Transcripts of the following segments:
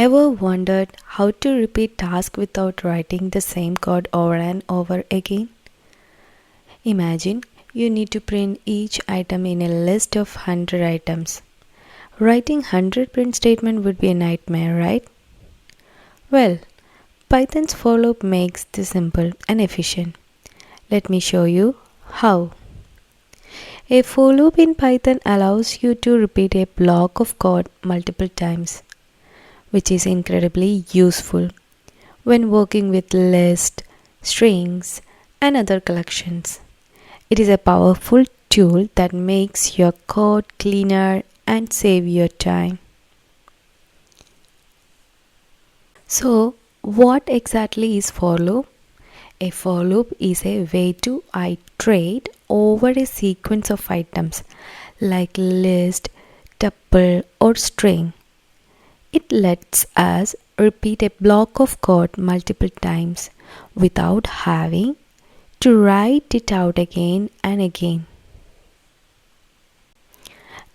Ever wondered how to repeat tasks without writing the same code over and over again? Imagine you need to print each item in a list of 100 items. Writing 100 print statements would be a nightmare, right? Well, Python's for loop makes this simple and efficient. Let me show you how. A for loop in Python allows you to repeat a block of code multiple times, which is incredibly useful when working with lists, strings, and other collections. It is a powerful tool that makes your code cleaner and save your time. So, what exactly is for loop? A for loop is a way to iterate over a sequence of items like list, tuple, or string. It lets us repeat a block of code multiple times without having to write it out again and again.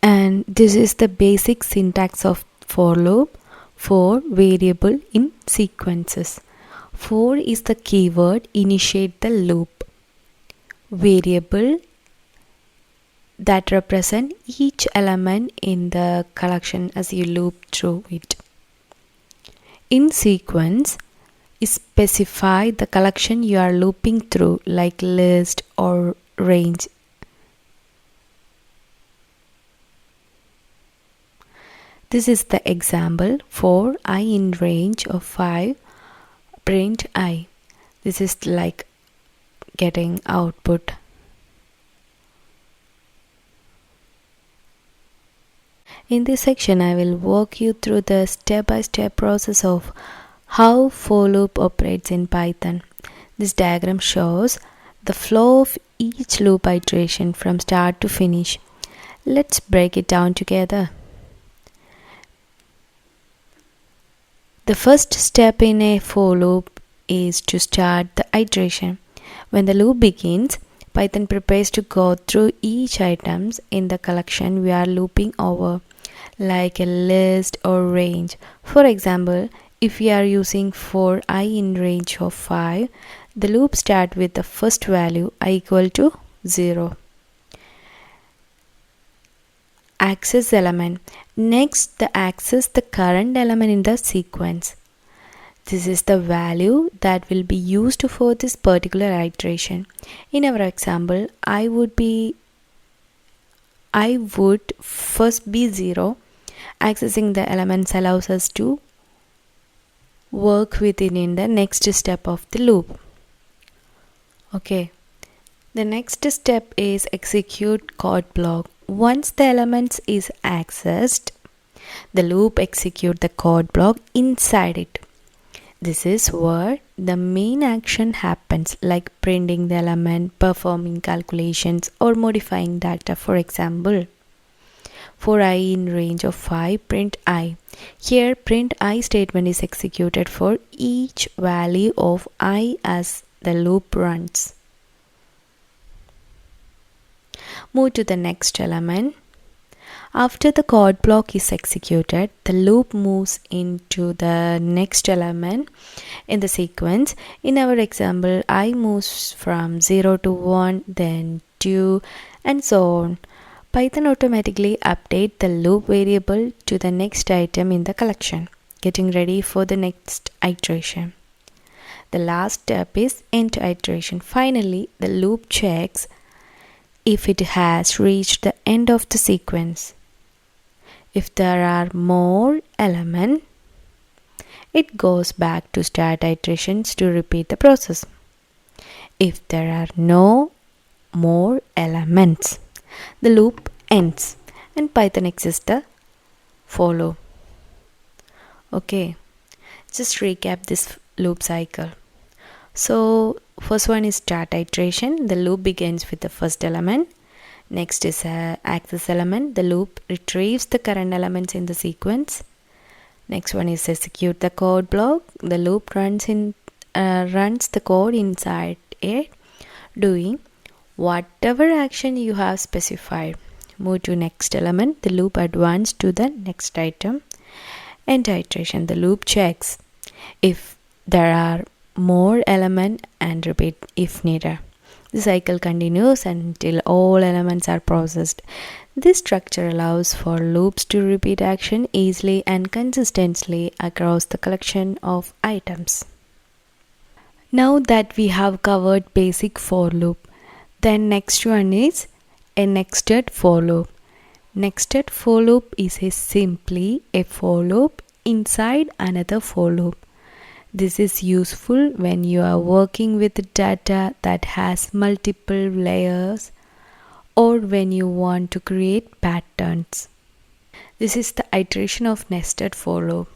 And this is the basic syntax of for loop. For variable in sequences. For is the keyword initiate the loop. Variable that represent each element in the collection as you loop through it. In sequence is specify the collection you are looping through like list or range. This is the example for I in range of 5 print I. This is like getting output. In this section, I will walk you through the step-by-step process of how for loop operates in Python. This diagram shows the flow of each loop iteration from start to finish. Let's break it down together. The first step in a for loop is to start the iteration. When the loop begins, Python prepares to go through each items in the collection we are looping over, like a list or range. For example, if we are using for I in range of 5, the loop starts with the first value I equal to 0. Access element. Next, access the current element in the sequence. This is the value that will be used for this particular iteration. In our example, I would first be 0. Accessing the elements allows us to work within in the next step of the loop. Okay. The next step is execute code block. Once the elements is accessed, the loop execute the code block inside it. This is where the main action happens, like printing the element, performing calculations, or modifying data. For example, for I in range of 5, print I. Here, print I statement is executed for each value of I as the loop runs. Move to the next element. After the code block is executed, the loop moves into the next element in the sequence. In our example, I moves from 0 to 1, then 2, and so on. Python automatically updates the loop variable to the next item in the collection, getting ready for the next iteration. The last step is end iteration. Finally, the loop checks if it has reached the end of the sequence. If there are more elements, it goes back to start iterations to repeat the process. If there are no more elements, the loop ends and Python exits the for loop. Okay, just recap this loop cycle. So first one is start iteration. The loop begins with the first element. Next is access element. The loop retrieves the current elements in the sequence. Next one is execute the code block. The loop runs the code inside it, doing whatever action you have specified. Move to next element. The loop advances to the next item. End iteration, the loop checks if there are more elements and repeat if needed. The cycle continues until all elements are processed. This structure allows for loops to repeat action easily and consistently across the collection of items. Now that we have covered basic for loop, then next one is a nested for loop. Nested for loop is simply a for loop inside another for loop. This is useful when you are working with data that has multiple layers or when you want to create patterns. This is the iteration of nested for loop.